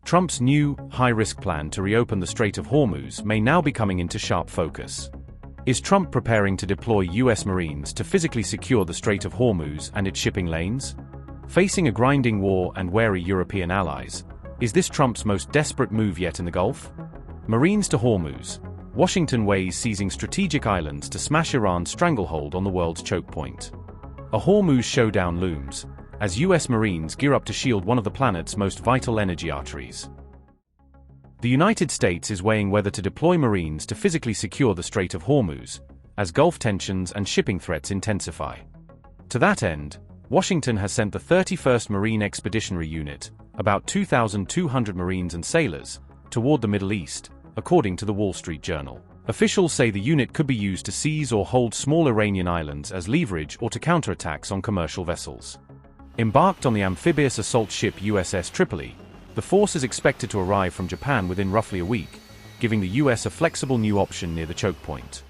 Trump's new, high-risk plan to reopen the Strait of Hormuz may now be coming into sharp focus. Is Trump preparing to deploy U.S. Marines to physically secure the Strait of Hormuz and its shipping lanes? Facing a grinding war and wary European allies, is this Trump's most desperate move yet in the Gulf? Marines to Hormuz. Washington weighs seizing strategic islands to smash Iran's stranglehold on the world's choke point. A Hormuz showdown looms, as U.S. Marines gear up to shield one of the planet's most vital energy arteries. The United States is weighing whether to deploy Marines to physically secure the Strait of Hormuz, as Gulf tensions and shipping threats intensify. To that end, Washington has sent the 31st Marine Expeditionary Unit, about 2,200 Marines and sailors, toward the Middle East, according to the Wall Street Journal. Officials say the unit could be used to seize or hold small Iranian islands as leverage or to counterattacks on commercial vessels. Embarked on the amphibious assault ship USS Tripoli, the force is expected to arrive from Japan within roughly a week, giving the US a flexible new option near the choke point.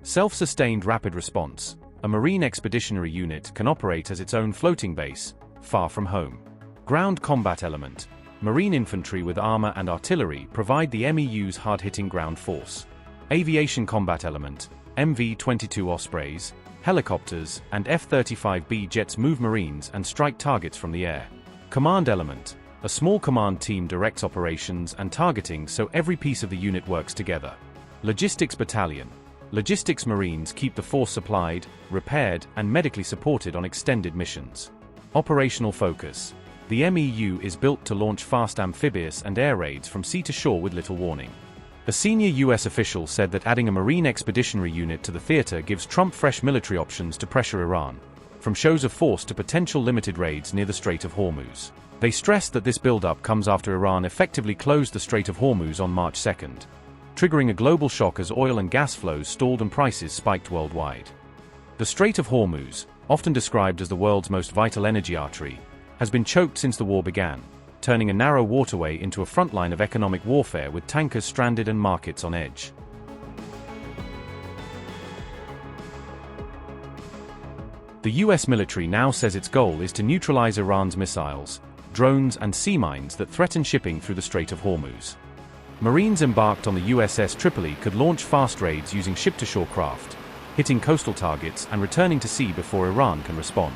Self-sustained rapid response. A Marine Expeditionary Unit can operate as its own floating base, far from home. Ground combat element. Marine infantry with armor and artillery provide the MEU's hard-hitting ground force. Aviation combat element. MV-22 Ospreys, helicopters, and F-35B jets move Marines and strike targets from the air. Command element. A small command team directs operations and targeting so every piece of the unit works together. Logistics battalion. Logistics Marines keep the force supplied, repaired, and medically supported on extended missions. Operational focus. The MEU is built to launch fast amphibious and air raids from sea to shore with little warning. A senior U.S. official said that adding a Marine Expeditionary Unit to the theater gives Trump fresh military options to pressure Iran, from shows of force to potential limited raids near the Strait of Hormuz. They stressed that this build-up comes after Iran effectively closed the Strait of Hormuz on March 2nd, triggering a global shock as oil and gas flows stalled and prices spiked worldwide. The Strait of Hormuz, often described as the world's most vital energy artery, has been choked since the war began, turning a narrow waterway into a front line of economic warfare with tankers stranded and markets on edge. The US military now says its goal is to neutralize Iran's missiles, drones, and sea mines that threaten shipping through the Strait of Hormuz. Marines embarked on the USS Tripoli could launch fast raids using ship-to-shore craft, hitting coastal targets and returning to sea before Iran can respond.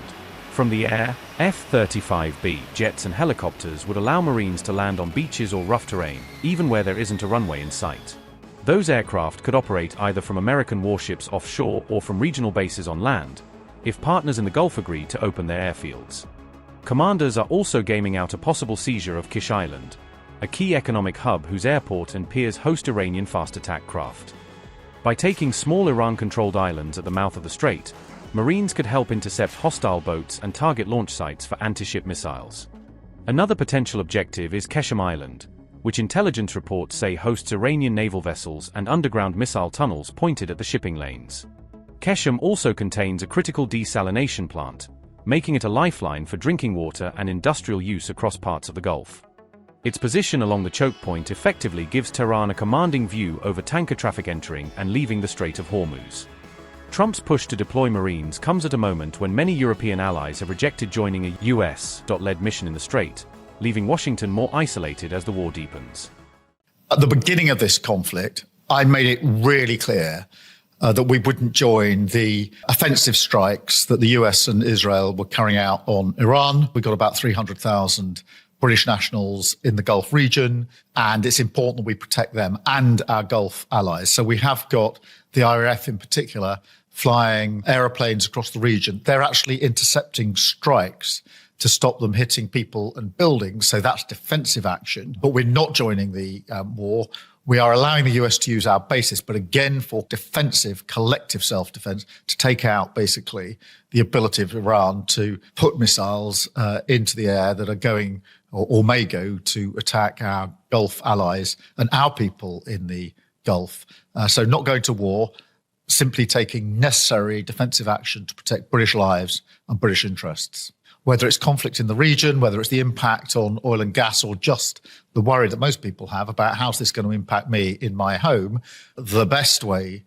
From the air, F-35B jets and helicopters would allow Marines to land on beaches or rough terrain, even where there isn't a runway in sight. Those aircraft could operate either from American warships offshore or from regional bases on land, if partners in the Gulf agree to open their airfields. Commanders are also gaming out a possible seizure of Kish Island, a key economic hub whose airport and piers host Iranian fast attack craft. By taking small Iran-controlled islands at the mouth of the strait, Marines could help intercept hostile boats and target launch sites for anti-ship missiles. Another potential objective is Qeshm Island, which intelligence reports say hosts Iranian naval vessels and underground missile tunnels pointed at the shipping lanes. Qeshm also contains a critical desalination plant, making it a lifeline for drinking water and industrial use across parts of the Gulf. Its position along the choke point effectively gives Tehran a commanding view over tanker traffic entering and leaving the Strait of Hormuz. Trump's push to deploy Marines comes at a moment when many European allies have rejected joining a US-led mission in the Strait, leaving Washington more isolated as the war deepens. At the beginning of this conflict, I made it really clear that we wouldn't join the offensive strikes that the US and Israel were carrying out on Iran. We got about 300,000 British nationals in the Gulf region, and it's important that we protect them and our Gulf allies. So we have got the RAF in particular flying aeroplanes across the region. They're actually intercepting strikes to stop them hitting people and buildings. So that's defensive action. But we're not joining the war. We are allowing the US to use our bases, but again for defensive, collective self-defense to take out basically the ability of Iran to put missiles into the air that are going or may go to attack our Gulf allies and our people in the Gulf. So not going to war, simply taking necessary defensive action to protect British lives and British interests. Whether it's conflict in the region, whether it's the impact on oil and gas, or just the worry that most people have about how's this going to impact me in my home, the best way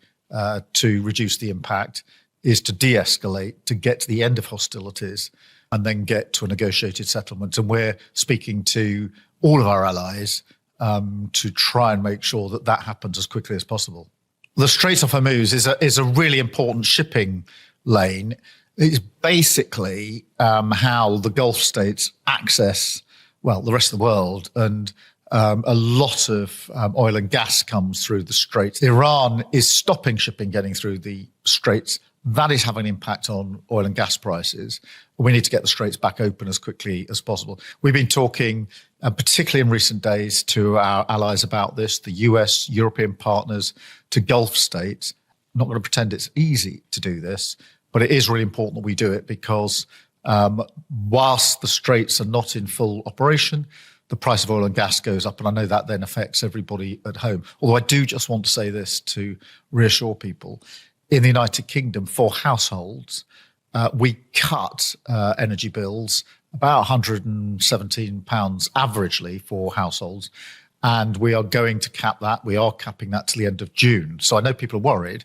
to reduce the impact is to de-escalate, to get to the end of hostilities, and then get to a negotiated settlement. And we're speaking to all of our allies to try and make sure that that happens as quickly as possible. The Strait of Hormuz is a really important shipping lane. It's basically how the Gulf states access, well, the rest of the world, and a lot of oil and gas comes through the Straits. Iran is stopping shipping getting through the Straits. That is having an impact on oil and gas prices. We need to get the Straits back open as quickly as possible. We've been talking, particularly in recent days, to our allies about this, the US, European partners, to Gulf states. I'm not going to pretend it's easy to do this, but it is really important that we do it because whilst the Straits are not in full operation, the price of oil and gas goes up, and I know that then affects everybody at home. Although I do just want to say this to reassure people. In the United Kingdom, for households, we cut energy bills about £117 averagely for households, and we are going to cap that. We are capping that to the end of June. So I know people are worried,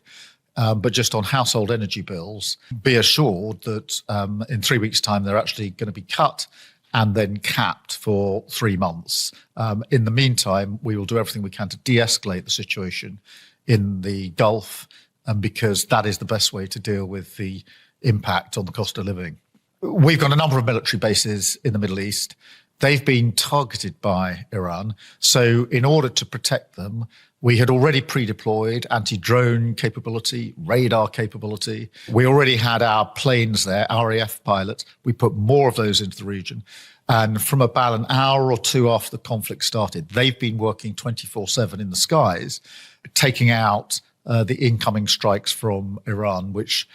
but just on household energy bills, be assured that in 3 weeks' time, they're actually going to be cut and then capped for 3 months. In the meantime, we will do everything we can to de-escalate the situation in the Gulf, because that is the best way to deal with the impact on the cost of living. We've got a number of military bases in the Middle East. They've been targeted by Iran. So in order to protect them, we had already pre-deployed anti-drone capability, radar capability. We already had our planes there, RAF pilots. We put more of those into the region. And from about an hour or two after the conflict started, they've been working 24/7 in the skies, taking out the incoming strikes from Iran, which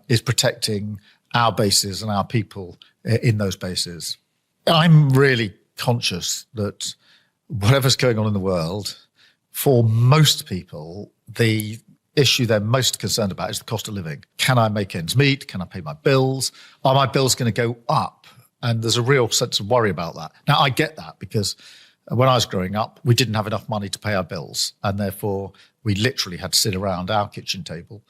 is protecting our bases and our people in those bases. I'm really conscious that whatever's going on in the world, for most people, the issue they're most concerned about is the cost of living. Can I make ends meet? Can I pay my bills? Are my bills going to go up? And there's a real sense of worry about that. Now, I get that because when I was growing up, we didn't have enough money to pay our bills. And therefore, we literally had to sit around our kitchen table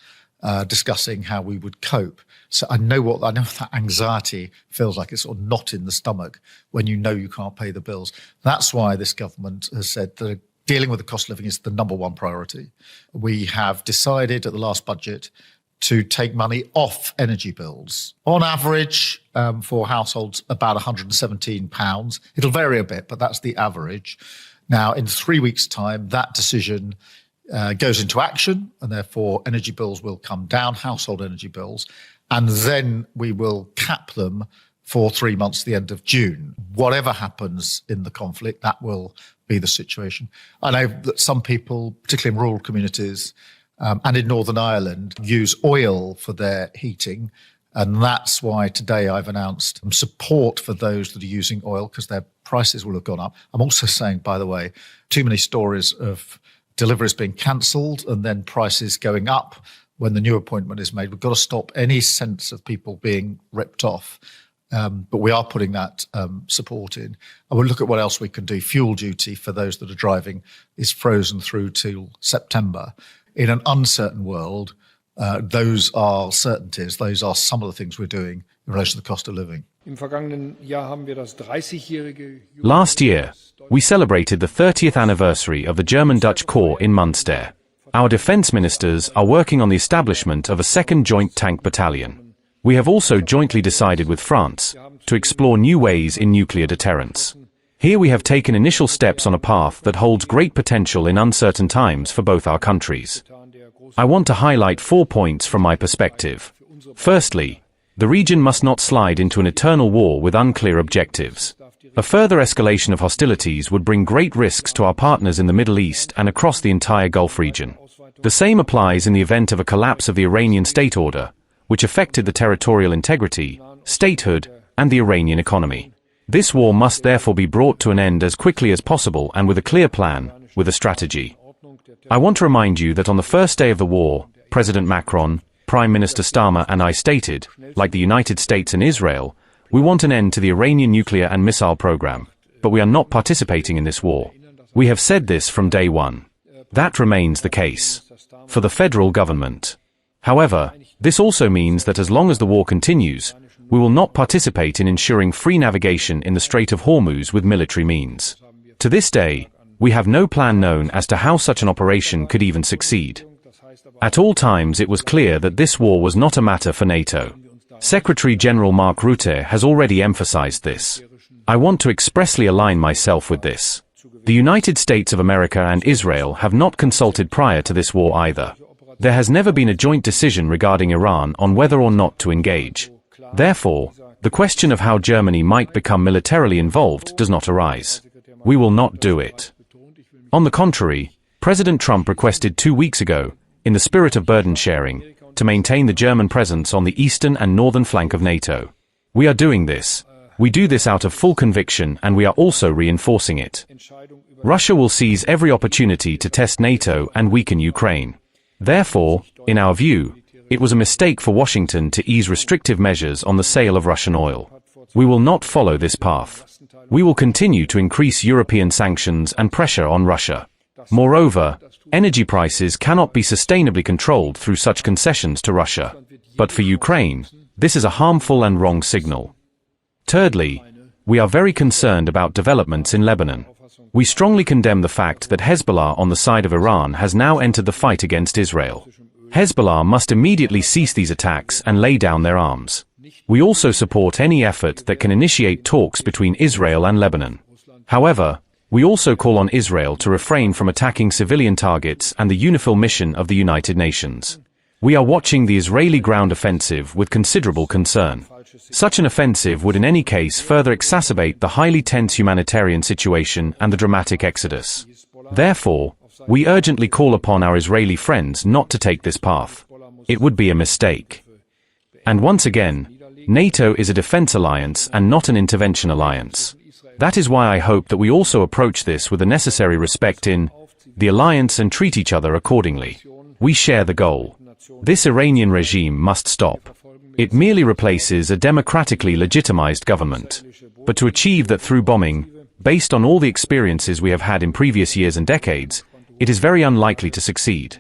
discussing how we would cope. So I know what that anxiety feels like. It's sort of knot in the stomach when you know you can't pay the bills. That's why this government has said that dealing with the cost of living is the number one priority. We have decided at the last budget to take money off energy bills. On average, for households, about £117. It'll vary a bit, but that's the average. Now, in 3 weeks' time, that decision goes into action, and therefore energy bills will come down, household energy bills, and then we will cap them for 3 months to the end of June. Whatever happens in the conflict, that will be the situation. I know that some people, particularly in rural communities and in Northern Ireland, use oil for their heating. And that's why today I've announced support for those that are using oil because their prices will have gone up. I'm also saying, by the way, too many stories of deliveries being cancelled and then prices going up when the new appointment is made. We've got to stop any sense of people being ripped off. But we are putting that support in. And we'll look at what else we can do. Fuel duty for those that are driving is frozen through till September. In an uncertain world, those are certainties. Those are some of the things we're doing in relation to the cost of living. Last year, we celebrated the 30th anniversary of the German-Dutch Corps in Munster. Our defence ministers are working on the establishment of a second joint tank battalion. We have also jointly decided with France to explore new ways in nuclear deterrence. Here we have taken initial steps on a path that holds great potential in uncertain times for both our countries. I want to highlight 4 points from my perspective. Firstly, the region must not slide into an eternal war with unclear objectives. A further escalation of hostilities would bring great risks to our partners in the Middle East and across the entire Gulf region. The same applies in the event of a collapse of the Iranian state order, which affected the territorial integrity, statehood, and the Iranian economy. This war must therefore be brought to an end as quickly as possible and with a clear plan, with a strategy. I want to remind you that on the first day of the war, President Macron, Prime Minister Starmer and I stated, like the United States and Israel, we want an end to the Iranian nuclear and missile program, but we are not participating in this war. We have said this from day one. That remains the case for the federal government. However, this also means that as long as the war continues, We will not participate in ensuring free navigation in the Strait of Hormuz with military means. To this day, we have no plan known as to how such an operation could even succeed. At all times it was clear that this war was not a matter for NATO. Secretary-General Mark Rutte has already emphasized this. I want to expressly align myself with this. The United States of America and Israel have not consulted prior to this war either. There has never been a joint decision regarding Iran on whether or not to engage. Therefore, the question of how Germany might become militarily involved does not arise. We will not do it. On the contrary, President Trump requested 2 weeks ago, in the spirit of burden sharing, to maintain the German presence on the eastern and northern flank of NATO. We are doing this. We do this out of full conviction, and we are also reinforcing it. Russia will seize every opportunity to test NATO and weaken Ukraine. Therefore, in our view, it was a mistake for Washington to ease restrictive measures on the sale of Russian oil. We will not follow this path. We will continue to increase European sanctions and pressure on Russia. Moreover, energy prices cannot be sustainably controlled through such concessions to Russia. But for Ukraine, this is a harmful and wrong signal. Thirdly, we are very concerned about developments in Lebanon. We strongly condemn the fact that Hezbollah on the side of Iran has now entered the fight against Israel. Hezbollah must immediately cease these attacks and lay down their arms. We also support any effort that can initiate talks between Israel and Lebanon. However, we also call on Israel to refrain from attacking civilian targets and the UNIFIL mission of the United Nations. We are watching the Israeli ground offensive with considerable concern. Such an offensive would in any case further exacerbate the highly tense humanitarian situation and the dramatic exodus. Therefore, we urgently call upon our Israeli friends not to take this path. It would be a mistake. And once again, NATO is a defense alliance and not an intervention alliance. That is why I hope that we also approach this with the necessary respect in the alliance and treat each other accordingly. We share the goal. This Iranian regime must stop. It merely replaces a democratically legitimized government. But to achieve that through bombing, based on all the experiences we have had in previous years and decades, it is very unlikely to succeed.